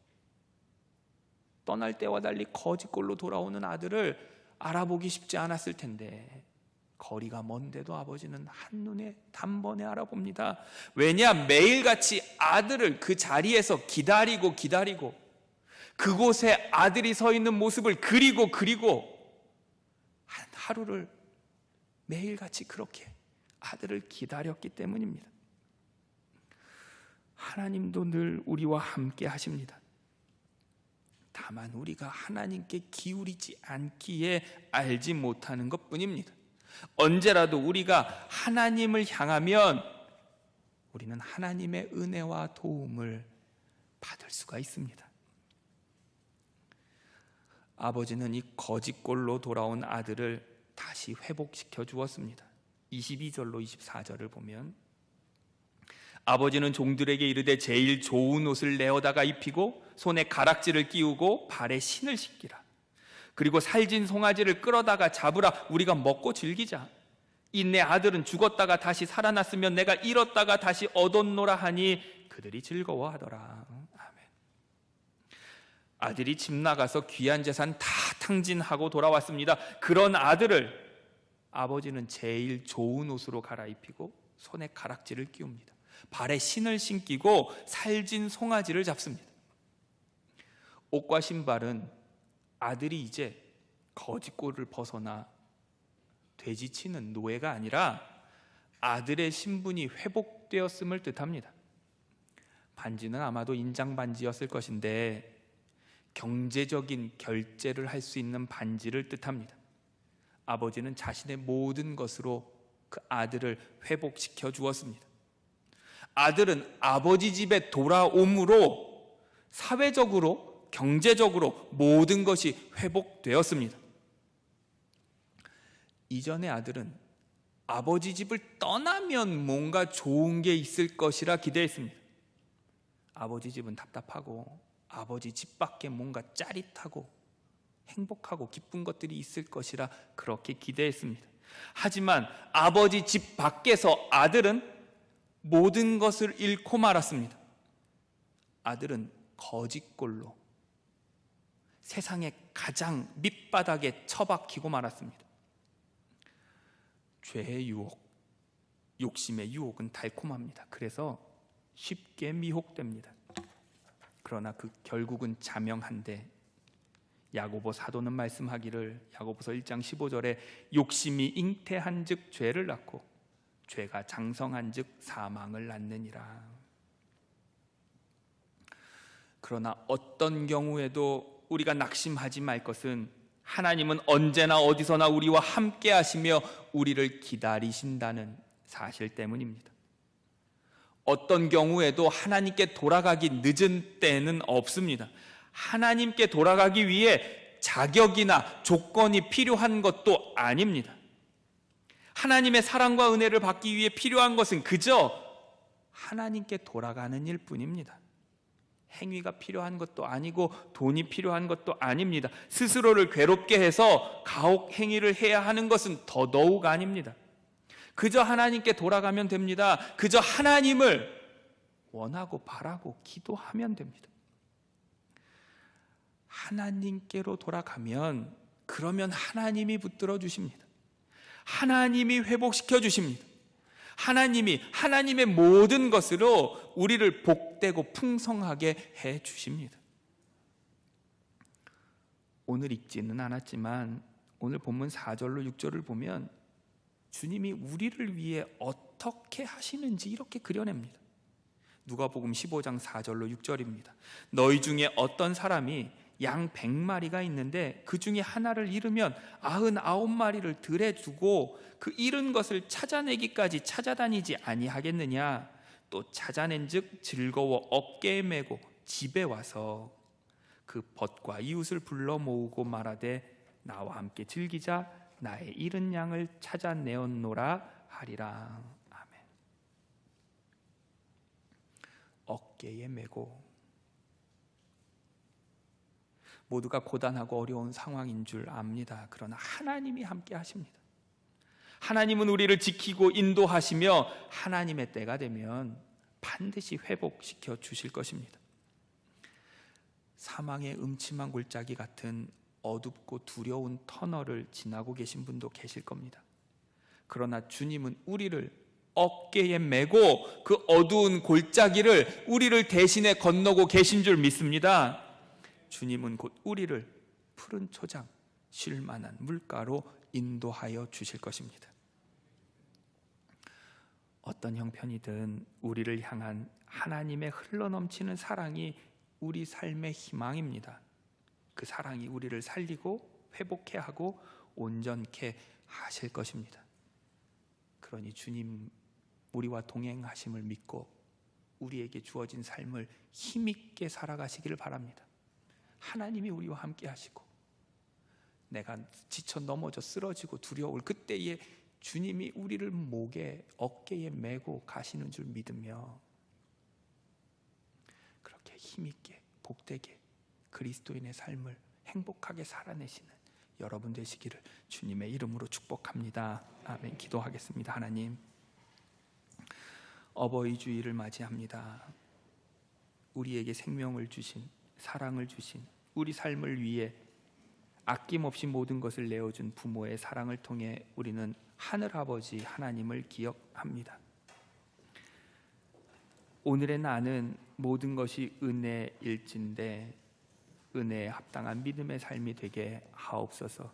Speaker 1: 떠날 때와 달리 거짓골로 돌아오는 아들을 알아보기 쉽지 않았을 텐데 거리가 먼데도 아버지는 한눈에 단번에 알아봅니다. 왜냐? 매일같이 아들을 그 자리에서 기다리고 그곳에 아들이 서 있는 모습을 그리고 한 하루를 매일같이 그렇게 아들을 기다렸기 때문입니다. 하나님도 늘 우리와 함께 하십니다. 다만 우리가 하나님께 기울이지 않기에 알지 못하는 것뿐입니다. 언제라도 우리가 하나님을 향하면 우리는 하나님의 은혜와 도움을 받을 수가 있습니다. 아버지는 이 거짓골로 돌아온 아들을 다시 회복시켜 주었습니다. 22절로 24절을 보면 아버지는 종들에게 이르되 제일 좋은 옷을 내어다가 입히고 손에 가락지를 끼우고 발에 신을 신기라. 그리고 살진 송아지를 끌어다가 잡으라. 우리가 먹고 즐기자. 이 내 아들은 죽었다가 다시 살아났으면 내가 잃었다가 다시 얻었노라 하니 그들이 즐거워하더라. 아멘. 아들이 집 나가서 귀한 재산 다 탕진하고 돌아왔습니다. 그런 아들을 아버지는 제일 좋은 옷으로 갈아입히고 손에 가락지를 끼웁니다. 발에 신을 신기고 살진 송아지를 잡습니다. 옷과 신발은 아들이 이제 거짓골을 벗어나 돼지치는 노예가 아니라 아들의 신분이 회복되었음을 뜻합니다. 반지는 아마도 인장 반지였을 것인데 경제적인 결제를 할 수 있는 반지를 뜻합니다. 아버지는 자신의 모든 것으로 그 아들을 회복시켜 주었습니다. 아들은 아버지 집에 돌아옴으로 사회적으로, 경제적으로 모든 것이 회복되었습니다. 이전의 아들은 아버지 집을 떠나면 뭔가 좋은 게 있을 것이라 기대했습니다. 아버지 집은 답답하고 아버지 집 밖에 뭔가 짜릿하고 행복하고 기쁜 것들이 있을 것이라 그렇게 기대했습니다. 하지만 아버지 집 밖에서 아들은 모든 것을 잃고 말았습니다. 아들은 거짓골로 세상의 가장 밑바닥에 처박히고 말았습니다. 죄의 유혹, 욕심의 유혹은 달콤합니다. 그래서 쉽게 미혹됩니다. 그러나 그 결국은 자명한데 야고보 사도는 말씀하기를 야고보서 1장 15절에 욕심이 잉태한즉 죄를 낳고 죄가 장성한즉 사망을 낳느니라. 그러나 어떤 경우에도 우리가 낙심하지 말 것은 하나님은 언제나 어디서나 우리와 함께 하시며 우리를 기다리신다는 사실 때문입니다. 어떤 경우에도 하나님께 돌아가기 늦은 때는 없습니다. 하나님께 돌아가기 위해 자격이나 조건이 필요한 것도 아닙니다. 하나님의 사랑과 은혜를 받기 위해 필요한 것은 그저 하나님께 돌아가는 일 뿐입니다. 행위가 필요한 것도 아니고 돈이 필요한 것도 아닙니다. 스스로를 괴롭게 해서 가혹 행위를 해야 하는 것은 더더욱 아닙니다. 그저 하나님께 돌아가면 됩니다. 그저 하나님을 원하고 바라고 기도하면 됩니다. 하나님께로 돌아가면 그러면 하나님이 붙들어 주십니다. 하나님이 회복시켜 주십니다. 하나님이 하나님의 모든 것으로 우리를 복되고 풍성하게 해 주십니다. 오늘 읽지는 않았지만 오늘 본문 4절로 6절을 보면 주님이 우리를 위해 어떻게 하시는지 이렇게 그려냅니다. 누가복음 15장 4절로 6절입니다. 너희 중에 어떤 사람이 양 100마리가 있는데 그 중에 하나를 잃으면 99마리를 들에 두고 그 잃은 것을 찾아내기까지 찾아다니지 아니하겠느냐. 또 찾아낸즉 즐거워 어깨에 메고 집에 와서 그 벗과 이웃을 불러 모으고 말하되 나와 함께 즐기자. 나의 잃은 양을 찾아내었노라 하리라. 아멘. 어깨에 메고 모두가 고단하고 어려운 상황인 줄 압니다. 그러나 하나님이 함께 하십니다. 하나님은 우리를 지키고 인도하시며 하나님의 때가 되면 반드시 회복시켜 주실 것입니다. 사망의 음침한 골짜기 같은 어둡고 두려운 터널을 지나고 계신 분도 계실 겁니다. 그러나 주님은 우리를 어깨에 메고 그 어두운 골짜기를 우리를 대신에 건너고 계신 줄 믿습니다. 주님은 곧 우리를 푸른 초장, 쉴 만한 물가로 인도하여 주실 것입니다. 어떤 형편이든 우리를 향한 하나님의 흘러넘치는 사랑이 우리 삶의 희망입니다. 그 사랑이 우리를 살리고 회복케 하고 온전케 하실 것입니다. 그러니 주님 우리와 동행하심을 믿고 우리에게 주어진 삶을 힘있게 살아가시기를 바랍니다. 하나님이 우리와 함께 하시고 내가 지쳐 넘어져 쓰러지고 두려울 그때에 주님이 우리를 목에 어깨에 메고 가시는 줄 믿으며 그렇게 힘있게 복되게 그리스도인의 삶을 행복하게 살아내시는 여러분 되시기를 주님의 이름으로 축복합니다. 아멘. 기도하겠습니다. 하나님, 어버이 주일을 맞이합니다. 우리에게 생명을 주신, 사랑을 주신, 우리 삶을 위해 아낌없이 모든 것을 내어준 부모의 사랑을 통해 우리는 하늘아버지 하나님을 기억합니다. 오늘의 나는 모든 것이 은혜일진데 은혜에 합당한 믿음의 삶이 되게 하옵소서.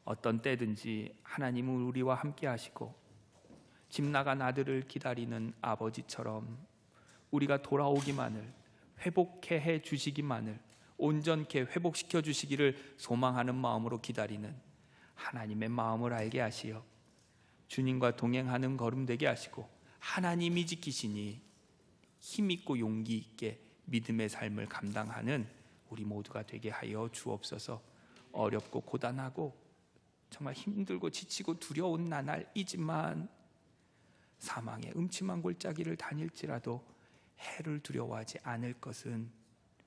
Speaker 1: 어떤 때든지 하나님은 우리와 함께 하시고 집 나간 아들을 기다리는 아버지처럼 우리가 돌아오기만을, 회복해 해 주시기만을, 온전케 회복시켜 주시기를 소망하는 마음으로 기다리는 하나님의 마음을 알게 하시어 주님과 동행하는 걸음 되게 하시고 하나님이 지키시니 힘있고 용기 있게 믿음의 삶을 감당하는 우리 모두가 되게 하여 주옵소서. 어렵고 고단하고 정말 힘들고 지치고 두려운 나날이지만 사망의 음침한 골짜기를 다닐지라도 해를 두려워하지 않을 것은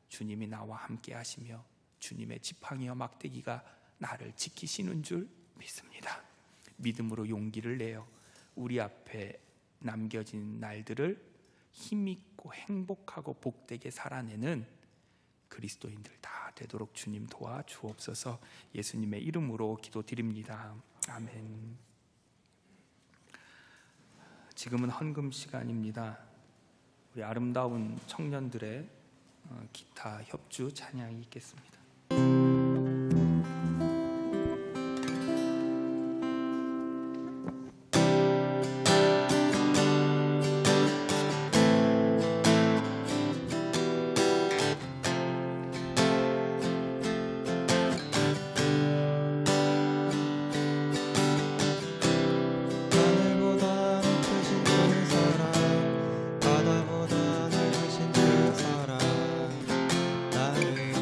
Speaker 1: 주님이 나와 함께 하시며 주님의 지팡이와 막대기가 나를 지키시는 줄 믿습니다. 믿음으로 용기를 내어 우리 앞에 남겨진 날들을 힘있고 행복하고 복되게 살아내는 그리스도인들 다 되도록 주님 도와 주옵소서. 예수님의 이름으로 기도드립니다. 아멘. 지금은 헌금 시간입니다. 우리 아름다운 청년들의 기타 협주 찬양이 있겠습니다.
Speaker 5: 바다보다 넓으신 그 사랑 나를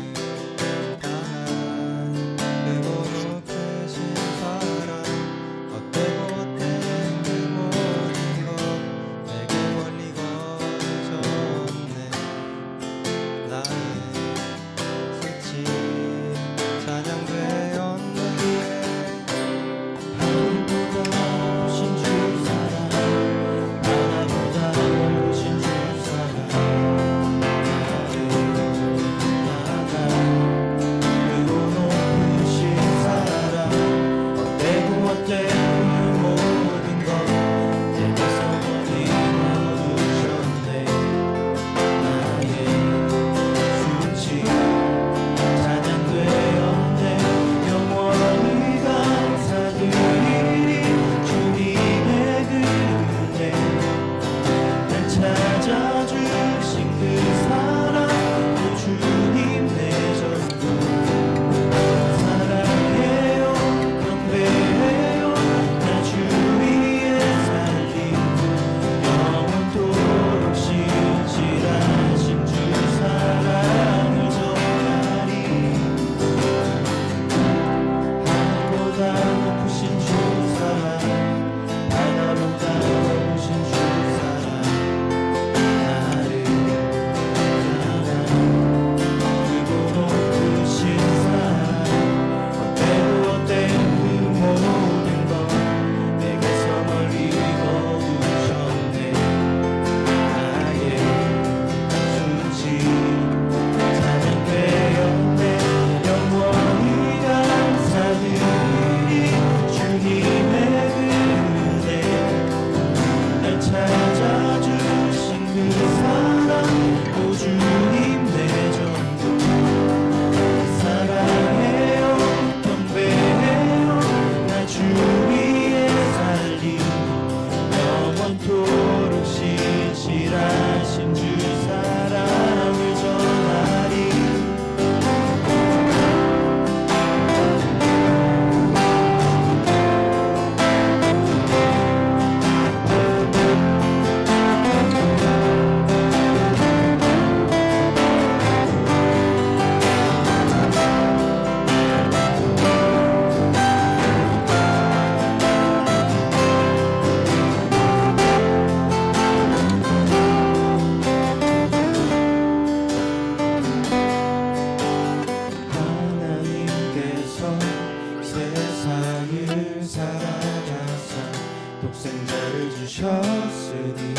Speaker 2: 주셨으니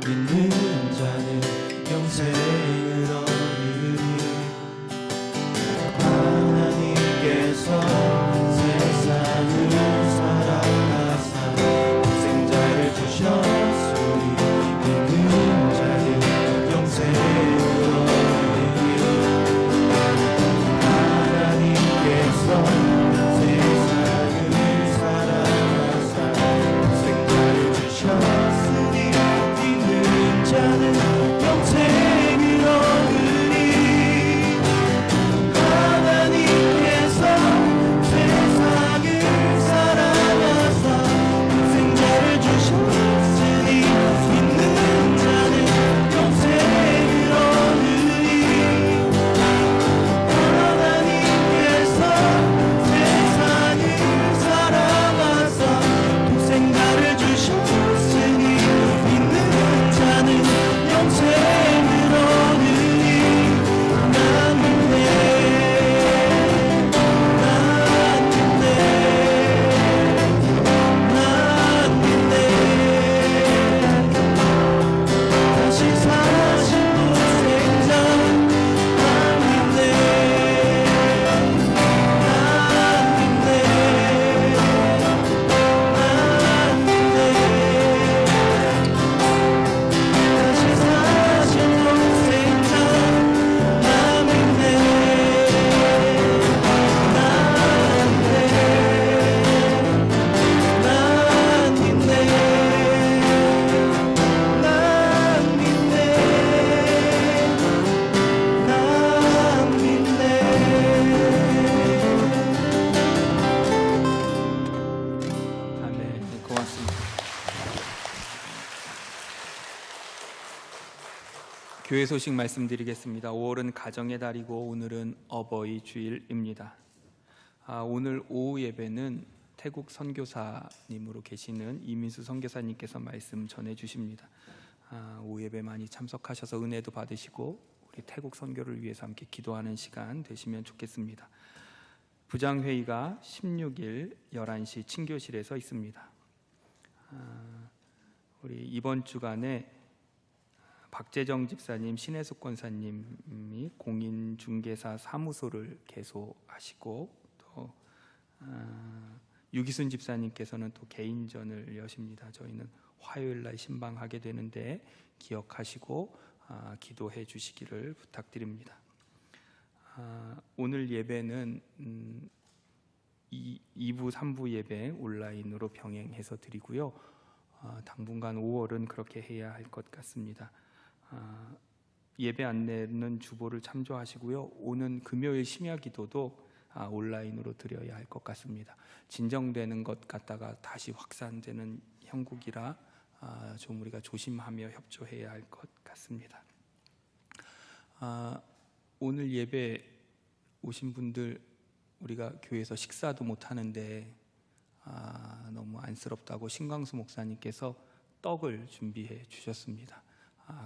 Speaker 2: 믿는 자는 영생을 얻으리. 하나님께서 세상을 사랑하사 독생자를 주셨으니 믿는 자는 영생을 얻으리. 하나님께서 세상을 사랑하사 독생자를 주셨으니 믿는 자는 영생을 얻으리. 하나님께서 세상을 사랑하사 독생자를 주셨으니 믿는 자는 영생을 얻으리. 하나님께서 세상을 사랑하사 독생자를 주셨으니 믿는 자는 영생을 얻으리. 난 믿네, 난 믿네, 난 믿네. 다시 사신 독생자 난 믿네, 난 믿네, 난 믿네. 다시 사신 독생자 난 믿네, 난 믿네, 난 믿네.
Speaker 1: 아멘. 고맙습니다. 교회 소식 말씀드리겠습니다. 5월은 가정의 달이고 오늘은 어버이 주일입니다. 오늘 오후 예배는 태국 선교사님으로 계시는 이민수 선교사님께서 말씀 전해 주십니다. 오후 예배 많이 참석하셔서 은혜도 받으시고 우리 태국 선교를 위해서 함께 기도하는 시간 되시면 좋겠습니다. 부장회의가 16일 11시 친교실에서 있습니다. 우리 이번 주간에 박재정 집사님, 신혜숙 권사님이 공인중개사 사무소를 개소하시고 또 유기순 집사님께서는 또 개인전을 여십니다. 저희는 화요일 날 신방하게 되는데 기억하시고 기도해 주시기를 부탁드립니다. 오늘 예배는 2부, 3부 예배 온라인으로 병행해서 드리고요. 당분간 5월은 그렇게 해야 할 것 같습니다. 예배 안내는 주보를 참조하시고요. 오는 금요일 심야 기도도 온라인으로 드려야 할 것 같습니다. 진정되는 것 같다가 다시 확산되는 형국이라 좀 우리가 조심하며 협조해야 할 것 같습니다. 오늘 예배 오신 분들 우리가 교회에서 식사도 못 하는데 너무 안쓰럽다고 신광수 목사님께서 떡을 준비해 주셨습니다.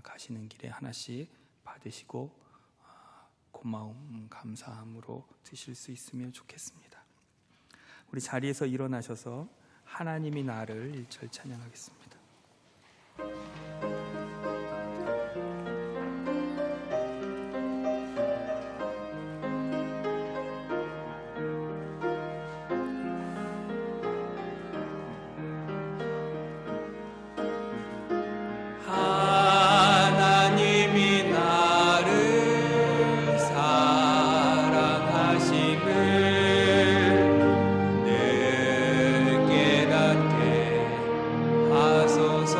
Speaker 1: 가시는 길에 하나씩 받으시고 고마움, 감사함으로 드실 수 있으면 좋겠습니다. 우리 자리에서 일어나셔서 하나님이 나를 1절 찬양하겠습니다.
Speaker 2: 하나님이 나를 사랑하심을 늘 깨닫게 하소서.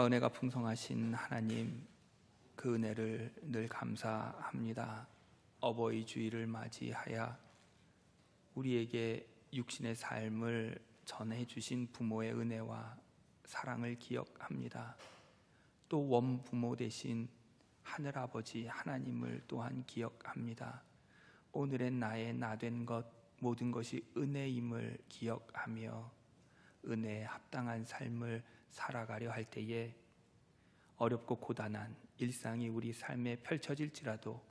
Speaker 1: 사랑과 은혜가 풍성하신 하나님, 그 은혜를 늘 감사합니다. 어버이 주일을 맞이하여 우리에게 육신의 삶을 전해주신 부모의 은혜와 사랑을 기억합니다. 또 원부모 되신 하늘아버지 하나님을 또한 기억합니다. 오늘의 나의 나된 것 모든 것이 은혜임을 기억하며 은혜에 합당한 삶을 살아가려 할 때에 어렵고 고단한 일상이 우리 삶에 펼쳐질지라도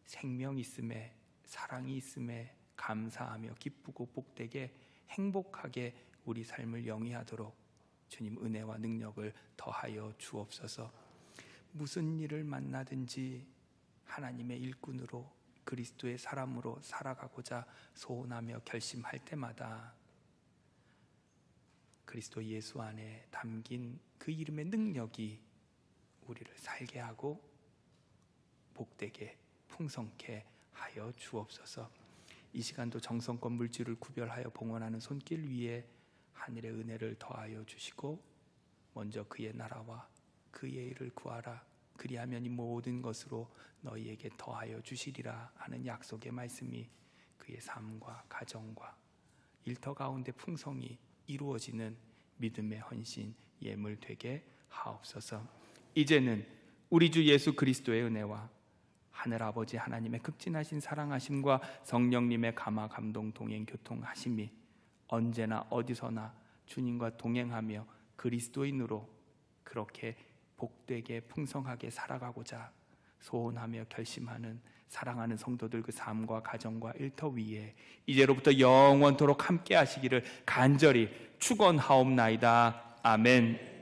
Speaker 1: 생명 있음에 사랑이 있음에 감사하며 기쁘고 복되게 행복하게 우리 삶을 영위하도록 주님 은혜와 능력을 더하여 주옵소서. 무슨 일을 만나든지 하나님의 일꾼으로 그리스도의 사람으로 살아가고자 소원하며 결심할 때마다 그리스도 예수 안에 담긴 그 이름의 능력이 우리를 살게 하고 복되게 풍성케 하여 주옵소서. 이 시간도 정성껏 물질을 구별하여 봉헌하는 손길 위에 하늘의 은혜를 더하여 주시고 먼저 그의 나라와 그의 일을 구하라. 그리하면 이 모든 것으로 너희에게 더하여 주시리라 하는 약속의 말씀이 그의 삶과 가정과 일터 가운데 풍성히 이루어지는 믿음의 헌신 예물 되게 하옵소서. 이제는 우리 주 예수 그리스도의 은혜와 하늘아버지 하나님의 극진하신 사랑하심과 성령님의 감화 감동 동행 교통하심이 언제나 어디서나 주님과 동행하며 그리스도인으로 그렇게 복되게 풍성하게 살아가고자 소원하며 결심하는 사랑하는 성도들 그 삶과 가정과 일터 위에 이제로부터 영원토록 함께 하시기를 간절히 축원하옵나이다. 아멘.